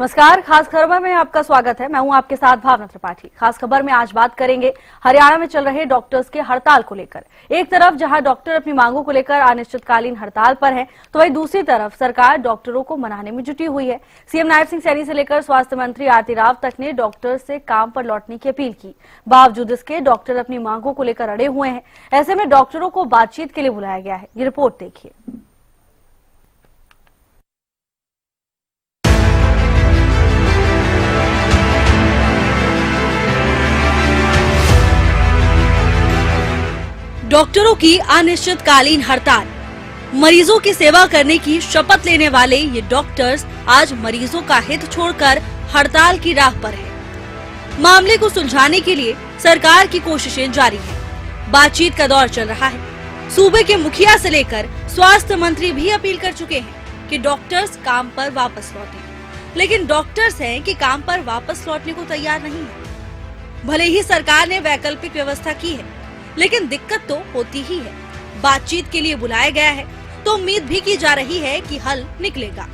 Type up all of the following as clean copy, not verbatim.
नमस्कार, खास खबर में आपका स्वागत है। मैं हूं आपके साथ भावना त्रिपाठी। खास खबर में आज बात करेंगे हरियाणा में चल रहे डॉक्टर्स के हड़ताल को लेकर। एक तरफ जहां डॉक्टर अपनी मांगों को लेकर अनिश्चितकालीन हड़ताल पर हैं, तो वहीं दूसरी तरफ सरकार डॉक्टरों को मनाने में जुटी हुई है। सीएम नायब सिंह सैनी से लेकर स्वास्थ्य मंत्री आरती राव तक ने डॉक्टर्स से काम पर लौटने की अपील की। बावजूद इसके डॉक्टर अपनी मांगों को लेकर अड़े हुए हैं। ऐसे में डॉक्टरों को बातचीत के लिए बुलाया गया है। ये रिपोर्ट देखिए। डॉक्टरों की अनिश्चितकालीन हड़ताल। मरीजों की सेवा करने की शपथ लेने वाले ये डॉक्टर्स आज मरीजों का हित छोड़कर हड़ताल की राह पर हैं। मामले को सुलझाने के लिए सरकार की कोशिशें जारी हैं। बातचीत का दौर चल रहा है। सूबे के मुखिया से लेकर स्वास्थ्य मंत्री भी अपील कर चुके हैं कि डॉक्टर्स काम पर वापस लौटें। लेकिन डॉक्टर्स हैं कि काम पर वापस लौटने को तैयार नहीं है। भले ही सरकार ने वैकल्पिक व्यवस्था की है, लेकिन दिक्कत तो होती ही है। बातचीत के लिए बुलाया गया है तो उम्मीद भी की जा रही है कि हल निकलेगा।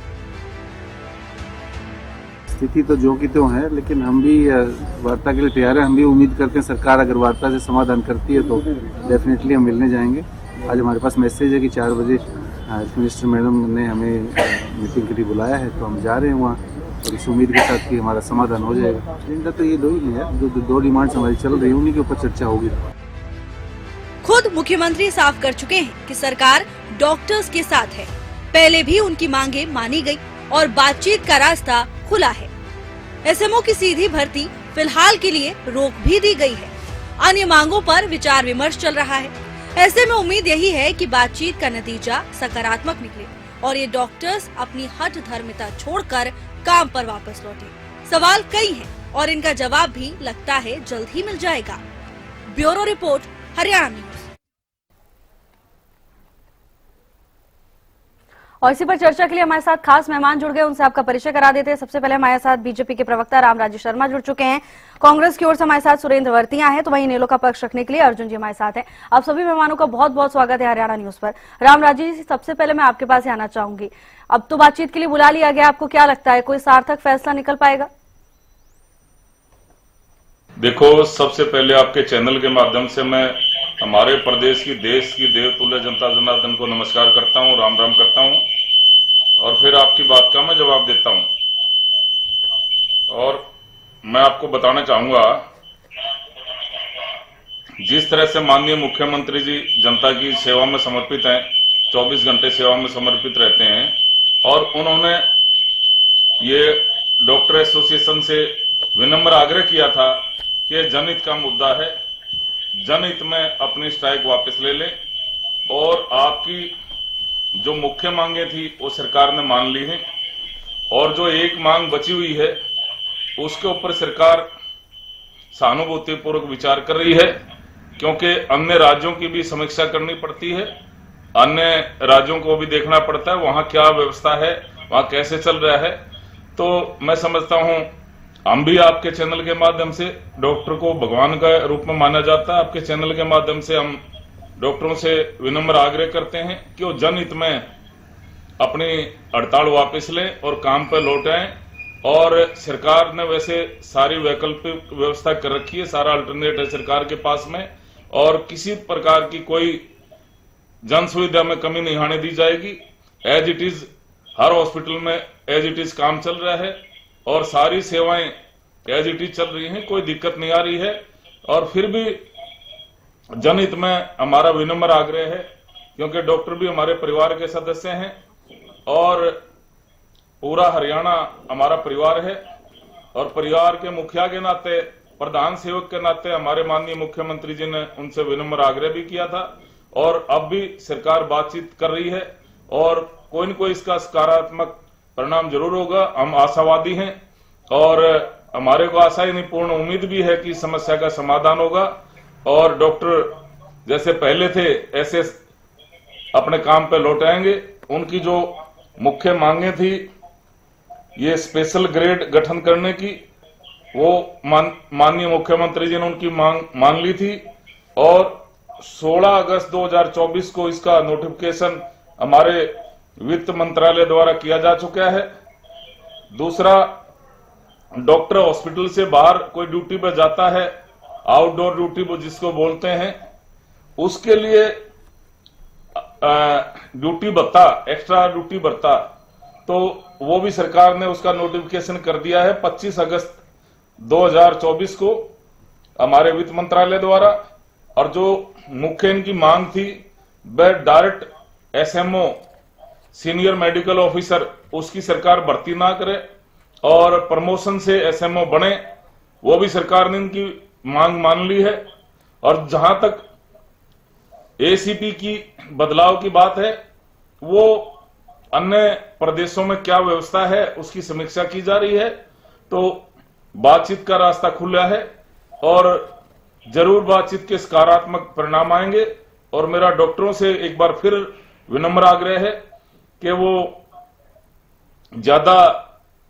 स्थिति तो जो की तो है, लेकिन हम भी वार्ता के लिए तैयार है। हम भी उम्मीद करते हैं सरकार अगर वार्ता से समाधान करती है तो डेफिनेटली हम मिलने जाएंगे। आज हमारे पास मैसेज है कि 4 बजे हेल्थ मिनिस्टर मैडम ने हमें मीटिंग के लिए बुलाया है, तो हम जा रहे हैं वहाँ और इस उम्मीद के साथ कि हमारा समाधान हो जाएगा। इनका तो ये दो ही है, दो डिमांड्स हमारी चल रही है, उन्हीं के ऊपर चर्चा होगी। खुद मुख्यमंत्री साफ कर चुके हैं कि सरकार डॉक्टर्स के साथ है। पहले भी उनकी मांगे मानी गई और बातचीत का रास्ता खुला है। एसएमओ की सीधी भर्ती फिलहाल के लिए रोक भी दी गई है। अन्य मांगों पर विचार विमर्श चल रहा है। ऐसे में उम्मीद यही है कि बातचीत का नतीजा सकारात्मक निकले और ये डॉक्टर्स अपनी हठ धर्मिता छोड़कर काम पर वापस लौटे। सवाल कई हैं और इनका जवाब भी लगता है जल्द ही मिल जाएगा। Bureau report, Haryana news. और इसी पर चर्चा के लिए हमारे साथ खास मेहमान जुड़ गए, उनसे आपका परिचय करा देते हैं। सबसे पहले हमारे साथ बीजेपी के प्रवक्ता रामराजी शर्मा जुड़ चुके हैं। कांग्रेस की ओर से हमारे साथ सुरेंद्र वर्तिया हैं, तो वहीं इनेलो का पक्ष रखने के लिए अर्जुन जी हमारे साथ हैं। आप सभी मेहमानों का बहुत बहुत स्वागत है हरियाणा न्यूज पर। रामराजी, सबसे पहले मैं आपके पास आना चाहूंगी। अब तो बातचीत के लिए बुला लिया गया, आपको क्या लगता है कोई सार्थक फैसला निकल पाएगा? देखो, सबसे पहले आपके चैनल के माध्यम से मैं हमारे प्रदेश की, देश की देवतुल्य जनता जनार्दन को नमस्कार करता हूं, राम राम करता हूं और फिर आपकी बात का मैं जवाब देता हूं। और मैं आपको बताना चाहूंगा, जिस तरह से माननीय मुख्यमंत्री जी जनता की सेवा में समर्पित हैं, 24 घंटे सेवा में समर्पित रहते हैं और उन्होंने ये डॉक्टर एसोसिएशन से विनम्र आग्रह किया था कि जनहित का मुद्दा है, जनहित में अपनी स्ट्राइक वापस ले लें और आपकी जो मुख्य मांगे थी वो सरकार ने मान ली है और जो एक मांग बची हुई है उसके ऊपर सरकार सहानुभूतिपूर्वक विचार कर रही है, क्योंकि अन्य राज्यों की भी समीक्षा करनी पड़ती है, अन्य राज्यों को भी देखना पड़ता है वहां क्या व्यवस्था है, वहां कैसे चल रहा है। तो मैं समझता हूं हम भी आपके चैनल के माध्यम से, डॉक्टर को भगवान का रूप में माना जाता है, आपके चैनल के माध्यम से हम डॉक्टरों से विनम्र आग्रह करते हैं कि वो जनहित में अपनी हड़ताल वापस लें और काम पर लौट आएं। और सरकार ने वैसे सारी वैकल्पिक व्यवस्था कर रखी है, सारा अल्टरनेट है सरकार के पास में और किसी प्रकार की कोई जन सुविधा में कमी नहीं आने दी जाएगी। एज इट इज हर हॉस्पिटल में एज इट इज काम चल रहा है और सारी सेवाएं एज इट इज चल रही हैं, कोई दिक्कत नहीं आ रही है। और फिर भी जनहित में हमारा विनम्र आग्रह है, क्योंकि डॉक्टर भी हमारे परिवार के सदस्य हैं और पूरा हरियाणा हमारा परिवार है और परिवार के मुखिया के नाते, प्रधान सेवक के नाते हमारे माननीय मुख्यमंत्री जी ने उनसे विनम्र आग्रह भी किया था और अब भी सरकार बातचीत कर रही है और कोई न कोई इसका सकारात्मक परिणाम जरूर होगा। हम आशावादी हैं और हमारे को आशा ही नहीं, पूर्ण उम्मीद भी है कि समस्या का समाधान होगा और डॉक्टर जैसे पहले थे ऐसे अपने काम पे लौट आएंगे। उनकी जो मुख्य मांगे थी, ये स्पेशल ग्रेड गठन करने की, वो माननीय मुख्यमंत्री जी ने उनकी मांग मान ली थी और 16 अगस्त 2024 को इसका नोटिफिकेशन हमारे वित्त मंत्रालय द्वारा किया जा चुका है। दूसरा, डॉक्टर हॉस्पिटल से बाहर कोई ड्यूटी पर जाता है, आउटडोर ड्यूटी वो जिसको बोलते हैं, उसके लिए ड्यूटी भत्ता, एक्स्ट्रा ड्यूटी भत्ता, तो वो भी सरकार ने उसका नोटिफिकेशन कर दिया है 25 अगस्त 2024 को हमारे वित्त मंत्रालय द्वारा। और जो मुख्य इनकी मांग थी वह direct SMO senior medical officer उसकी सरकार भर्ती ना करे और प्रमोशन से एसएमओ बने, वो भी सरकार ने इनकी मांग मान ली है। और जहां तक एसीपी की बदलाव की बात है, वो अन्य प्रदेशों में क्या व्यवस्था है उसकी समीक्षा की जा रही है, तो बातचीत का रास्ता खुला है और जरूर बातचीत के सकारात्मक परिणाम आएंगे। और मेरा डॉक्टरों से एक बार फिर विनम्र आग्रह है कि वो ज्यादा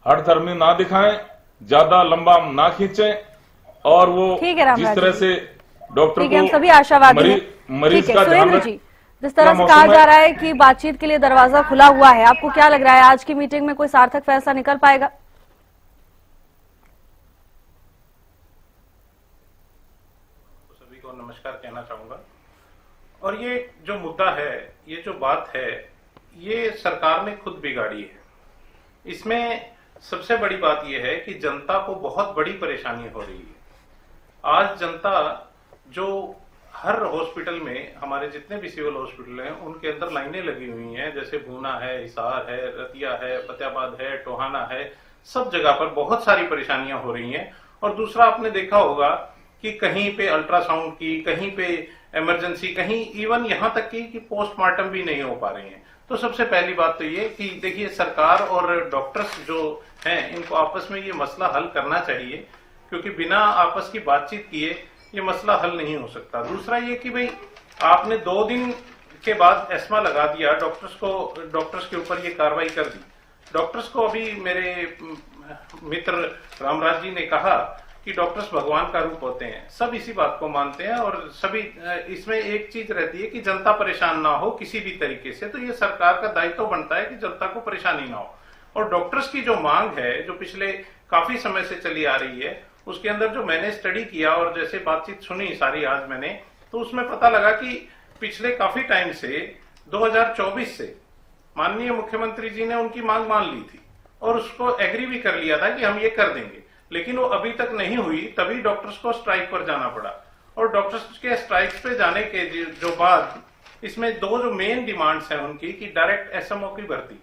हठधर्मी ना दिखाएं, ज्यादा लंबा ना खींचें, और वो जिस तरह से डॉक्टर को हम सभी आशावादी हैं। मरीज का ध्यान रखें। जिस तरह से कहा जा रहा है कि बातचीत के लिए दरवाजा खुला हुआ है, आपको क्या लग रहा है आज की मीटिंग में कोई सार्थक फैसला निकल पाएगा? सभी को नमस्कार कहना चाहूंगा। और ये जो मुद्दा है, ये जो बात है, ये सरकार ने खुद बिगाड़ी है। इसमें सबसे बड़ी बात यह है कि जनता को बहुत बड़ी परेशानी हो रही है। आज जनता जो हर हॉस्पिटल में, हमारे जितने भी सिविल हॉस्पिटल हैं उनके अंदर लाइनें लगी हुई हैं, जैसे भूना है, हिसार है, रतिया है, फतेहाबाद है, टोहाना है, सब जगह पर बहुत सारी परेशानियां हो रही हैं। और दूसरा आपने देखा होगा कि कहीं पे अल्ट्रासाउंड की, कहीं पे इमरजेंसी, कहीं इवन यहां तक कि पोस्टमार्टम भी नहीं हो पा रहे हैं। तो सबसे पहली बात तो ये कि देखिए, सरकार और डॉक्टर्स जो हैं इनको आपस में ये मसला हल करना चाहिए, क्योंकि बिना आपस की बातचीत किए ये मसला हल नहीं हो सकता। दूसरा ये कि भाई आपने 2 दिन के बाद एस्मा लगा दिया, डॉक्टर्स के ऊपर ये कार्रवाई कर दी। डॉक्टर्स को अभी मेरे मित्र रामराज जी ने कहा कि डॉक्टर्स भगवान का रूप होते हैं, सब इसी बात को मानते हैं। और सभी इसमें एक चीज रहती है कि जनता परेशान ना हो किसी भी तरीके से, तो ये सरकार का दायित्व बनता है कि जनता को परेशानी ना हो। और डॉक्टर्स की जो मांग है, जो पिछले काफी समय से चली आ रही है, उसके अंदर जो मैंने स्टडी किया और जैसे बातचीत सुनी सारी आज मैंने, तो उसमें पता लगा कि पिछले काफी टाइम से 2024 से माननीय मुख्यमंत्री जी ने उनकी मांग मान ली थी और उसको एग्री भी कर लिया था कि हम ये कर देंगे, लेकिन वो अभी तक नहीं हुई। तभी डॉक्टर्स को स्ट्राइक पर जाना पड़ा। और डॉक्टर्स के स्ट्राइक पे जाने के जो बाद इसमें 2 जो मेन डिमांड्स हैं उनकी कि डायरेक्ट एसएमओ की भर्ती।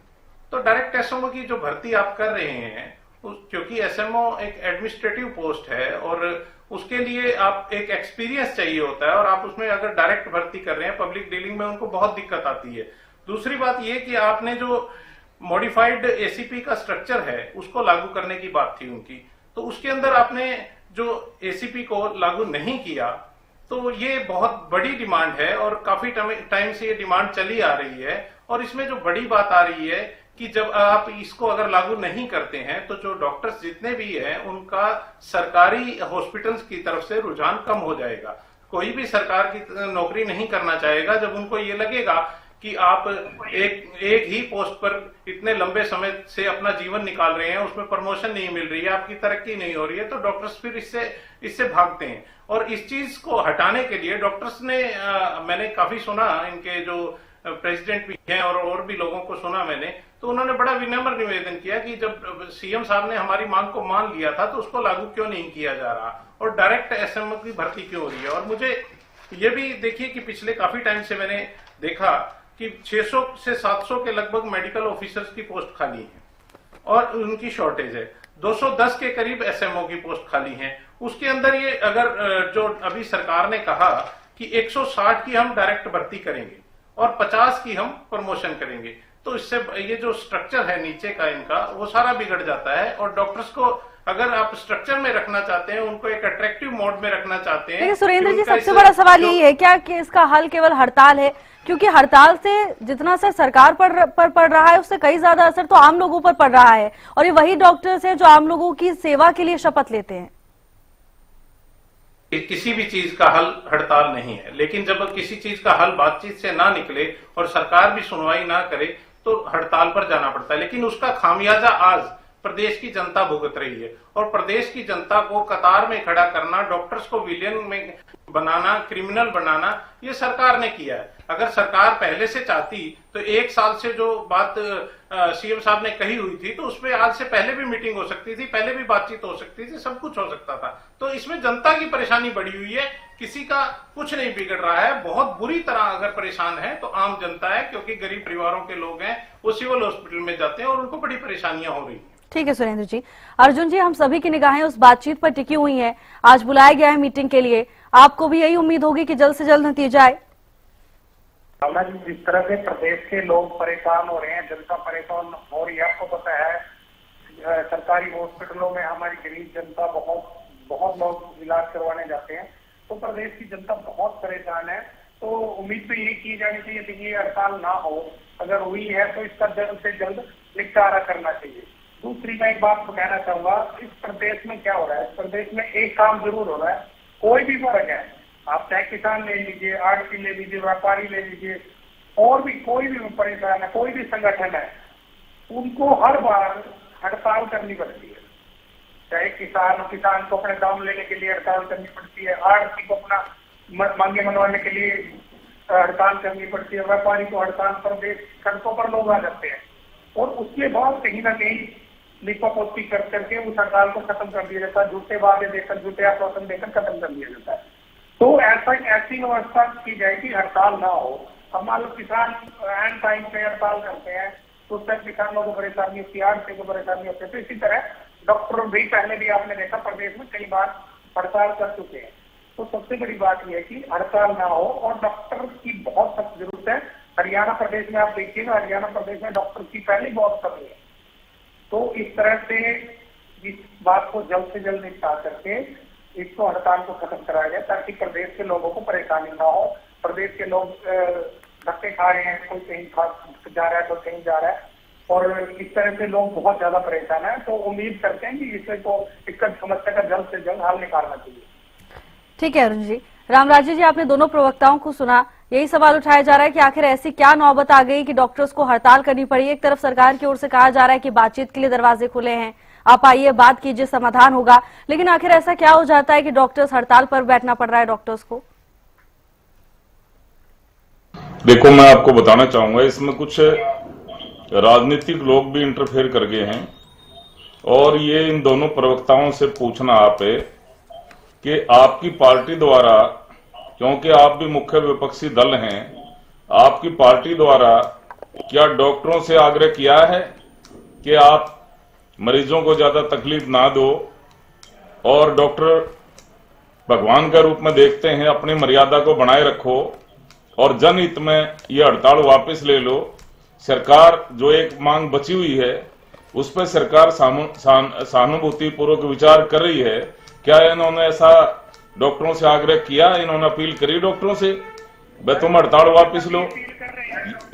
तो डायरेक्ट एसएमओ की जो भर्ती आप कर रहे हैं, क्योंकि एसएमओ एक एडमिनिस्ट्रेटिव पोस्ट है और उसके लिए आप एक एक्सपीरियंस चाहिए होता है, और आप उसमें अगर डायरेक्ट भर्ती कर रहे हैं, पब्लिक डीलिंग में उनको बहुत दिक्कत आती है। दूसरी बात यह कि आपने जो मॉडिफाइड एसीपी का स्ट्रक्चर है उसको लागू करने की बात थी उनकी, तो उसके अंदर आपने जो एसीपी को लागू नहीं किया, तो ये बहुत बड़ी डिमांड है और काफी टाइम से ये डिमांड चली आ रही है। और इसमें जो बड़ी बात आ रही है कि जब आप इसको अगर लागू नहीं करते हैं तो जो डॉक्टर्स जितने भी हैं उनका सरकारी हॉस्पिटल्स की तरफ से रुझान कम हो जाएगा। कोई भी सरकार की नौकरी नहीं करना चाहेगा जब उनको ये लगेगा कि आप एक ही पोस्ट पर इतने लंबे समय से अपना जीवन निकाल रहे हैं, उसमें प्रमोशन नहीं मिल रही है, आपकी तरक्की नहीं हो रही है, तो डॉक्टर्स फिर इससे भागते हैं। और इस चीज को हटाने के लिए डॉक्टर्स ने मैंने काफी सुना, इनके जो प्रेसिडेंट भी हैं और भी लोगों को सुना मैंने, तो उन्होंने बड़ा विनम्र निवेदन किया कि जब सीएम साहब ने हमारी मांग को मान लिया था तो उसको लागू क्यों नहीं किया जा रहा और डायरेक्ट एसएमओ की भर्ती क्यों हो रही है। और मुझे ये भी देखिए कि पिछले काफी टाइम से मैंने देखा कि 600 से 700 के लगभग मेडिकल ऑफिसर्स की पोस्ट खाली है और उनकी शॉर्टेज है। 210 के करीब एसएमओ की पोस्ट खाली है। उसके अंदर ये अगर जो अभी सरकार ने कहा कि 160 की हम डायरेक्ट भर्ती करेंगे और 50 की हम प्रमोशन करेंगे, तो इससे ये जो स्ट्रक्चर है नीचे का इनका वो सारा बिगड़ जाता है। और डॉक्टर्स को अगर आप स्ट्रक्चर में रखना चाहते हैं, उनको एक अट्रैक्टिव मोड में रखना चाहते हैं। लेकिन सुरेंद्र जी, सबसे बड़ा सवाल यही है क्या कि इसका हल केवल हड़ताल है? क्योंकि हड़ताल से जितना असर सरकार पर पड़ रहा है उससे कई ज्यादा असर तो आम लोगों पर पड़ रहा है, और ये वही डॉक्टर्स हैं जो आम लोगों की सेवा के लिए शपथ लेते हैं। किसी भी चीज का हल हड़ताल नहीं है, लेकिन जब किसी चीज का हल बातचीत से ना निकले और सरकार भी सुनवाई ना करे तो हड़ताल पर जाना पड़ता है। लेकिन उसका खामियाजा आज प्रदेश की जनता भुगत रही है। और प्रदेश की जनता को कतार में खड़ा करना, डॉक्टर्स को विलेन में बनाना, क्रिमिनल बनाना, ये सरकार ने किया है। अगर सरकार पहले से चाहती तो 1 साल से जो बात सीएम साहब ने कही हुई थी, तो उसमें आज से पहले भी मीटिंग हो सकती थी, पहले भी बातचीत हो सकती थी, सब कुछ हो सकता था। तो इसमें जनता की परेशानी बढ़ी हुई है, किसी का कुछ नहीं बिगड़ रहा है। बहुत बुरी तरह अगर परेशान है तो आम जनता है, क्योंकि गरीब परिवारों के लोग हैं, वो सिविल हॉस्पिटल में जाते हैं और उनको बड़ी परेशानियां हो रही है। ठीक है सुरेंद्र जी। अर्जुन जी, हम सभी की निगाहें उस बातचीत पर टिकी हुई हैं। आज बुलाया गया है मीटिंग के लिए, आपको भी यही उम्मीद होगी कि जल्द से जल्द नतीजा आए? जिस तरह से प्रदेश के लोग परेशान हो रहे हैं, जनता परेशान हो रही है, आपको पता है सरकारी हॉस्पिटलों में हमारी गरीब जनता बहुत लोग इलाज करवाने जाते हैं, तो प्रदेश की जनता बहुत परेशान है। तो उम्मीद तो यही की जानी चाहिए कि ये हड़ताल ना हो, अगर हुई है तो इसका जल्द से जल्द निपटारा करना चाहिए। दूसरी मैं एक बात कहना चाहूंगा, इस प्रदेश में क्या हो रहा है, इस प्रदेश में एक काम जरूर हो रहा है, कोई भी वर्ग है, आप चाहे किसान ले लीजिए, आड़ती ले लीजिए, व्यापारी ले लीजिए, और भी कोई भी परेशान है, कोई भी संगठन है, उनको हर बार हड़ताल करनी पड़ती है। चाहे किसान को अपने दाम लेने के लिए हड़ताल करनी पड़ती है, आड़ती को अपना मांगे मनवाने के लिए हड़ताल करनी पड़ती है, व्यापारी को हड़ताल पर सड़कों पर लोग आ जाते हैं, और उसके बाद कहीं ना कहीं लिपापोती करके उस हड़ताल को खत्म कर दिया जाता है, झूठे वादे देकर, झूठे आश्वासन देकर खत्म कर दिया जाता है। तो ऐसी व्यवस्था की जाए कि हड़ताल ना हो। अब मान लो किसान एंड टाइम पे हड़ताल करते हैं तो उस टाइम किसानों को परेशानी होती है, आड़ती को परेशानी होती है। तो इसी तरह डॉक्टर भी पहले भी आपने देखा प्रदेश में कई बार हड़ताल कर चुके हैं। तो सबसे बड़ी बात यह है कि हड़ताल ना हो, और डॉक्टर की बहुत सख्त जरूरत है। हरियाणा प्रदेश में आप देखिएगा, हरियाणा प्रदेश में डॉक्टर की पहले बहुत कमी है। तो इस तरह से इस बात को जल्द से जल्द निपटा करके इसको हड़ताल को खत्म कराया जाए, ताकि प्रदेश के लोगों को परेशानी ना हो। प्रदेश के लोग धक्के खा रहे हैं, कोई कहीं जा रहा है, कोई कहीं जा रहा है, और इस तरह से लोग बहुत ज्यादा परेशान है। तो उम्मीद करते हैं कि इसका समस्या का जल्द से जल्द हल निकालना चाहिए। ठीक है अरुण जी। रामराजे जी, आपने दोनों प्रवक्ताओं को सुना, यही सवाल उठाया जा रहा है कि आखिर ऐसी क्या नौबत आ गई कि डॉक्टर्स को हड़ताल करनी पड़ी। एक तरफ सरकार की ओर से कहा जा रहा है कि बातचीत के लिए दरवाजे खुले हैं, आप आइए, बात कीजिए, समाधान होगा, लेकिन आखिर ऐसा क्या हो जाता है कि डॉक्टर्स हड़ताल पर बैठना पड़ रहा है डॉक्टर्स को? देखो, मैं आपको बताना चाहूंगा, इसमें कुछ राजनीतिक लोग भी इंटरफेयर कर गए हैं, और ये इन दोनों प्रवक्ताओं से पूछना आप है कि आपकी पार्टी द्वारा, क्योंकि आप भी मुख्य विपक्षी दल हैं, आपकी पार्टी द्वारा क्या डॉक्टरों से आग्रह किया है कि आप मरीजों को ज्यादा तकलीफ ना दो, और डॉक्टर भगवान का रूप में देखते हैं, अपनी मर्यादा को बनाए रखो और जनहित में ये हड़ताल वापस ले लो। सरकार जो एक मांग बची हुई है उस पर सरकार सहानुभूति पूर्वक विचार कर रही है। क्या इन्होंने ऐसा डॉक्टरों से आग्रह किया, इन्होंने अपील करी डॉक्टरों से भाई तुम हड़ताल वापस लो?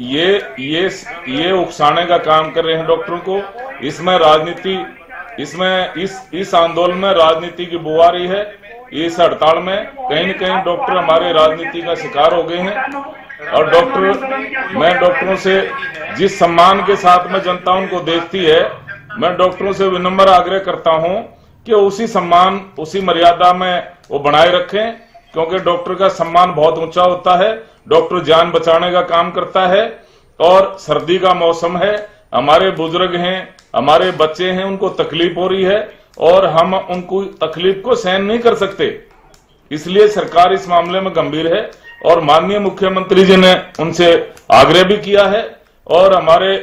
ये उकसाने का काम कर रहे हैं डॉक्टरों को। इसमें राजनीति, इसमें इस आंदोलन में राजनीति की बुआरी है। इस हड़ताल में कहीं न कहीं डॉक्टर हमारे राजनीति का शिकार हो गए हैं, और मैं डॉक्टरों से जिस सम्मान के साथ में जनता उनको देखती है, मैं डॉक्टरों से विनम्र आग्रह करता हूं कि उसी सम्मान, उसी मर्यादा में वो बनाए रखें, क्योंकि डॉक्टर का सम्मान बहुत ऊंचा होता है। डॉक्टर जान बचाने का काम करता है, और सर्दी का मौसम है, हमारे बुजुर्ग हैं, हमारे बच्चे हैं, उनको तकलीफ हो रही है, और हम उनको तकलीफ को सहन नहीं कर सकते। इसलिए सरकार इस मामले में गंभीर है, और माननीय मुख्यमंत्री जी ने उनसे आग्रह भी किया है, और हमारे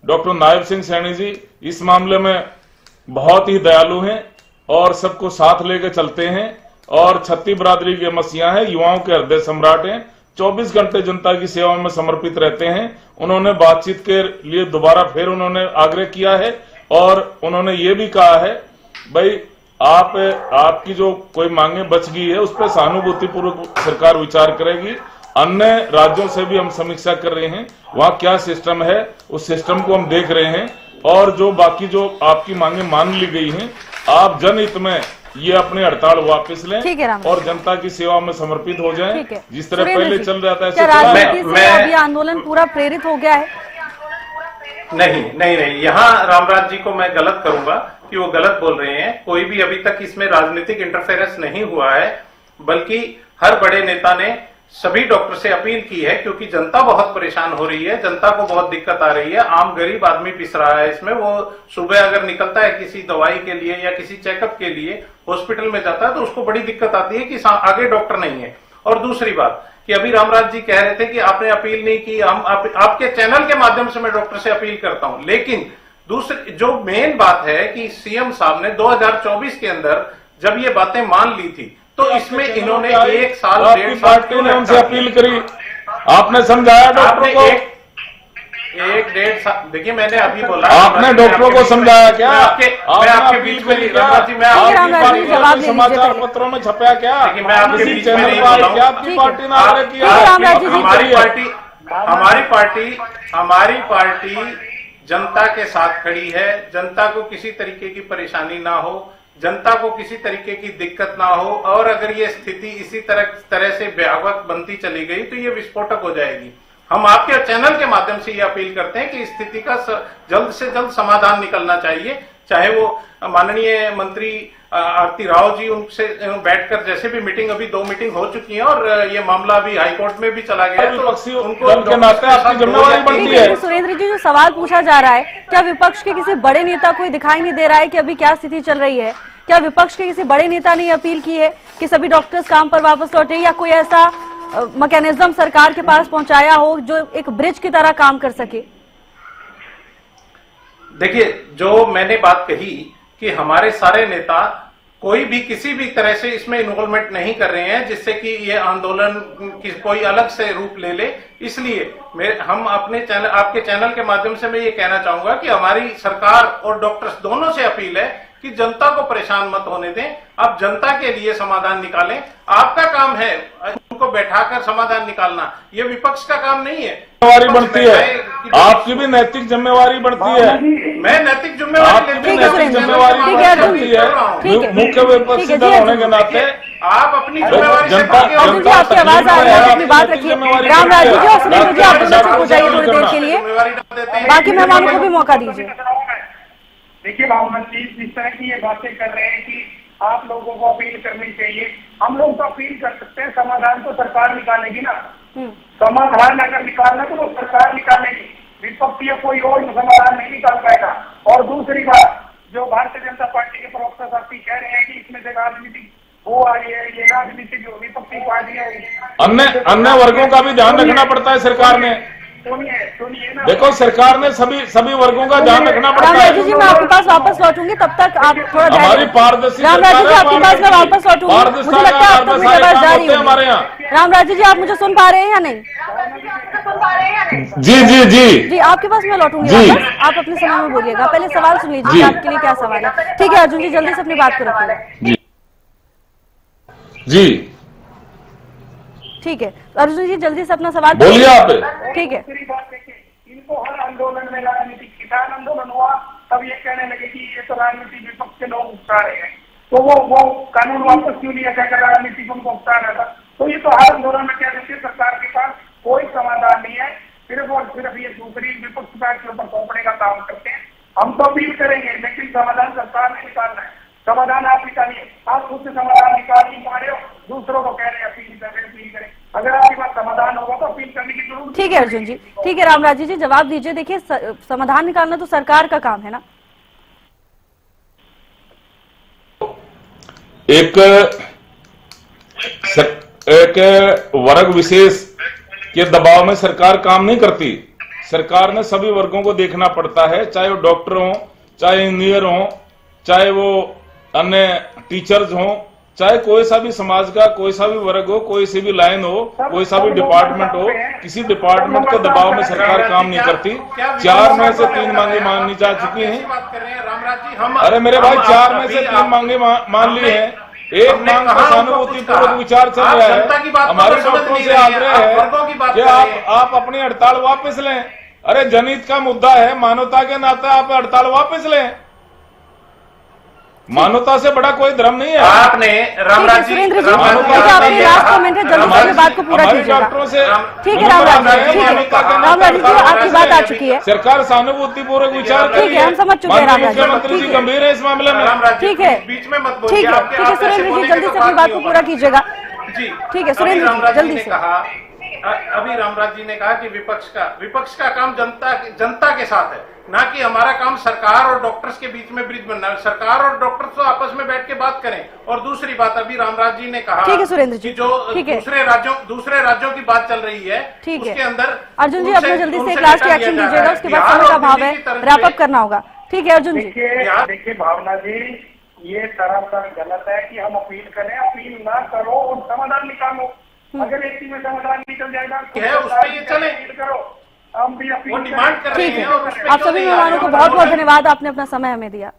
डॉक्टर नायब सिंह सैनी जी इस मामले में बहुत ही दयालु हैं और सबको साथ लेकर चलते हैं, और छत्ती बरादरी के मसीहा हैं, युवाओं के हृदय सम्राट हैं, 24 घंटे जनता की सेवा में समर्पित रहते हैं। उन्होंने बातचीत के लिए दोबारा फिर उन्होंने आग्रह किया है, और उन्होंने ये भी कहा है भाई आपकी जो कोई मांगे बच गई है उस पर सहानुभूति पूर्वक सरकार विचार करेगी। अन्य राज्यों से भी हम समीक्षा कर रहे हैं, वहां क्या सिस्टम है उस सिस्टम को हम देख रहे हैं, और जो बाकी जो आपकी मांगे मान ली गई हैं, आप जनहित में ये अपने हड़ताल वापस लें और जनता की सेवा में समर्पित हो जाएं। जिस तरह पहले चल रहा था, राजनीति से अभी आंदोलन पूरा प्रेरित हो गया है? नहीं, यहाँ रामराज जी को मैं गलत करूंगा कि वो गलत बोल रहे हैं। कोई भी अभी तक इसमें राजनीतिक इंटरफेरेंस नहीं हुआ है, बल्कि हर बड़े नेता ने सभी डॉक्टर से अपील की है, क्योंकि जनता बहुत परेशान हो रही है, जनता को बहुत दिक्कत आ रही है, आम गरीब आदमी पिस रहा है इसमें। वो सुबह अगर निकलता है किसी दवाई के लिए या किसी चेकअप के लिए हॉस्पिटल में जाता है तो उसको बड़ी दिक्कत आती है कि आगे डॉक्टर नहीं है। और दूसरी बात कि अभी रामराज जी कह रहे थे कि आपने अपील नहीं की, आपके चैनल के माध्यम से मैं डॉक्टर से अपील करता हूं। लेकिन दूसरी जो मेन बात है कि सीएम साहब ने 2024 के अंदर जब ये बातें मान ली थी तो इसमें इन्होंने 1 साल आपकी पार्टी ने उनसे अपील करी, आपने समझाया डॉक्टरों को? 1-1.5 साल, देखिए मैंने अभी बोला, आपने डॉक्टरों को समझाया क्या? मैं आपके बीच में समाचार पत्रों में छपया क्या? मैं आपके बीच में नहीं बोल रहा हूं। आपकी पार्टी ने आग्रह किया? हमारी पार्टी जनता के साथ खड़ी है। जनता को किसी तरीके की परेशानी ना हो, जनता को किसी तरीके की दिक्कत ना हो, और अगर ये स्थिति इसी तरह से व्यापक बनती चली गई तो ये विस्फोटक हो जाएगी। हम आपके चैनल के माध्यम से ये अपील करते हैं कि इस स्थिति का जल्द से जल्द समाधान निकलना चाहिए। चाहे वो माननीय मंत्री आरती राव जी उनसे बैठकर, जैसे भी मीटिंग, अभी 2 मीटिंग हो चुकी है और ये मामला अभी हाईकोर्ट में भी चला गया है, तो उनको आपकी जिम्मेवारी बनती है। सुरेंद्र जी, जो सवाल पूछा जा रहा है, क्या विपक्ष के किसी बड़े नेता को दिखाई नहीं दे रहा है कि अभी क्या स्थिति चल रही है? क्या विपक्ष के किसी बड़े नेता ने अपील की है कि सभी डॉक्टर्स काम पर वापस लौटे, या कोई ऐसा मैकेनिज्म सरकार के पास पहुंचाया हो जो एक ब्रिज की तरह काम कर सके? देखिए, जो मैंने बात कही कि हमारे सारे नेता कोई भी किसी भी तरह से इसमें इन्वॉल्वमेंट नहीं कर रहे हैं जिससे कि ये आंदोलन की कोई अलग से रूप ले ले। इसलिए हम अपने चैनल, आपके चैनल के माध्यम से मैं ये कहना चाहूंगा कि हमारी सरकार और डॉक्टर्स दोनों से अपील है कि जनता को परेशान मत होने दें, आप जनता के लिए समाधान निकालें। आपका काम है उनको बैठाकर समाधान निकालना, ये विपक्ष का काम नहीं है। जिम्मेवारी बनती है, आपकी भी नैतिक जिम्मेवारी बनती है। मैं नैतिक जिम्मेवारी बनती है, मुख्य विपक्ष होने के नाते आप अपनी जिम्मेवारी से आपकी आवाज आ रही है, अपनी बात रखिए। रामराज जी और सुरेंद्र जी, आप चुप हो जाइए थोड़ी देर के लिए, बाकी मेहमानों को भी मौका दीजिए। देखिए मोहम्मद जी, जिस तरह की ये बातें कर रहे हैं कि आप लोगों को अपील करनी चाहिए, हम लोग तो अपील कर सकते हैं, समाधान तो सरकार निकालेगी ना। समाधान अगर निकालना तो वो सरकार निकालेगी, विपक्षी कोई और समाधान नहीं निकाल पाएगा। और दूसरी बात, जो भारतीय जनता पार्टी के प्रवक्ता साहब कह रहे हैं कि इसमें से राजनीति वो आ रही है, ये राजनीति जो विपक्षी पार्टी है, अन्य वर्गों का भी ध्यान रखना पड़ता है सरकार ने। सुनिए ना, देखो सरकार ने सभी वर्गों का ध्यान रखना पड़ता है। रामराज जी, मैं आपके पास वापस लौटूंगी, तब तक आप थोड़ा हमारी पारदर्शी रामराज जी, आपके पास मैं वापस लौटूंगी, मुझे लगता है आप तक मेरी आवाज जा रही है हमारे यहाँ। रामराज जी, आप मुझे सुन पा रहे हैं या नहीं? जी जी जी जी, आपके पास मैं लौटूंगी वापस, आप अपने समय में बोलिएगा। पहले सवाल सुन लीजिए, आपके लिए क्या सवाल है। ठीक है अर्जुन जी, जल्दी से अपनी बात को रखिएगा। जी ठीक है अर्जुन जी, जल्दी से अपना सवाल बोलिए आप। ठीक है। इनको हर आंदोलन में राजनीति, किसान आंदोलन हुआ तब ये कहने लगे कि ये तो राजनीति विपक्ष के लोग उकसा रहे हैं, तो वो कानून वापस क्यों लिया जाकर राजनीति को उकसा रहा था। तो ये तो हर आंदोलन में क्या कहते हैं, सरकार के पास कोई समाधान नहीं है, सिर्फ और सिर्फ ये दूसरी विपक्ष के ऊपर सौंपने का काम करते हैं। हम तो अपील करेंगे, लेकिन समाधान सरकार ने निकालना है। समाधान आप निकालिए, आप खुद से समाधान निकाल नहीं पा रहे हो, दूसरों को कह रहे हैं अपील करें। अगर आपके पास समाधान होगा तो अपील करने की जरूरत। ठीक है अर्जुन जी, ठीक है। रामराज जी, जवाब दीजिए। देखिए, समाधान निकालना तो सरकार का काम है ना। एक वर्ग विशेष के दबाव में सरकार काम नहीं करती। सरकार ने सभी वर्गों को देखना पड़ता है, चाहे वो डॉक्टर हो, चाहे इंजीनियर हो, चाहे वो अन्य टीचर्स हो, चाहे कोई सा भी समाज का कोई सा भी वर्ग हो, कोई सी भी लाइन हो, कोई सा भी डिपार्टमेंट हो, किसी डिपार्टमेंट के दबाव में सरकार काम नहीं करती। 4 में से 3 मांगे माननी जा चुकी हैं। अरे मेरे भाई, 4 में से 3 मांगे मान ली है। एक मांग का सहानुभूतिपूर्वक विचार चल रहा है। हमारे डॉक्टरों से आग्रह है कि आप अपनी हड़ताल वापस लें। अरे जनहित का मुद्दा है, मानवता के नाते आप हड़ताल वापस लें। मानवता से बड़ा कोई धर्म नहीं है। आपने रामराज जी, सुरेंद्र जी, रामराज ठीक है, आपकी लास्ट कमेंट है, जल्दी से अपनी बात को पूरा हमारे कीजिएगा। डॉक्टरों से ठीक है रामराज जी, ठीक है रामराज जी, आपकी बात आ चुकी है। सरकार सहानुभूतिपूर्वक विचार ठीक है, हम समझ चुके हैं रामराज जी, मुख्यमंत्री जी ठीक है। गंभीर है इस मामले में। रामराज जी, ठीक है, बीच में मत ठीक बोलिए। है, आपके ठीक है आप ऐसे सुरेंद्र जी, बोलेंगे जल्दी तो से अपनी बात बात नहीं को होगा। पूरा कीजिएगा। जी ठीक है सुरेंद्र जी, जल्दी से। अभी रामराज जी ने कहा कि विपक्ष का काम जनता के साथ है, ना कि हमारा काम सरकार और डॉक्टर्स के बीच में ब्रिज बनना है। सरकार और डॉक्टर्स तो आपस में बैठ के बात करें। और दूसरी बात, अभी रामराज जी ने कहा ठीक है सुरेंद्र जी, कि जो ठीक है। दूसरे राज्यों की बात चल रही है, ठीक है। उसके अंदर अर्जुन जी, उनसे- अपने जल्दी से उनसे एक लास्ट डेटा रिएक्शन लिया जा दीजिएगा, रहा है। उसके बाद बिहार समय का और अभाव दिल्ली है, की तरफ रैप अप से- करना होगा। ठीक है अर्जुन जी। देखिए भावना जी, ये सरासर गलत है कि हम अपील करें। अपील ना करो और समाधान निकालो। अगर एक में समाधान निकल जाएगा तो है, उस पे ये चले। अपील करो। हम भी अपील वो डिमांड कर रहे ठीक हैं है, और उस पे आप क्यों सभी नहीं आ मेहमानों रहे को हैं? बहुत बहुत धन्यवाद, आपने अपना समय हमें दिया।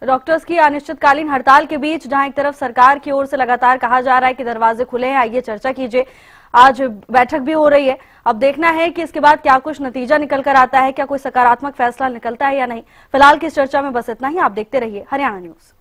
डॉक्टर्स की अनिश्चितकालीन हड़ताल के बीच जहां एक तरफ सरकार की ओर से लगातार कहा जा रहा है कि दरवाजे खुले हैं, आइए चर्चा कीजिए, आज बैठक भी हो रही है। अब देखना है कि इसके बाद क्या कुछ नतीजा निकल कर आता है, क्या कोई सकारात्मक फैसला निकलता है या नहीं। फिलहाल की इस चर्चा में बस इतना ही। आप देखते रहिए हरियाणा न्यूज।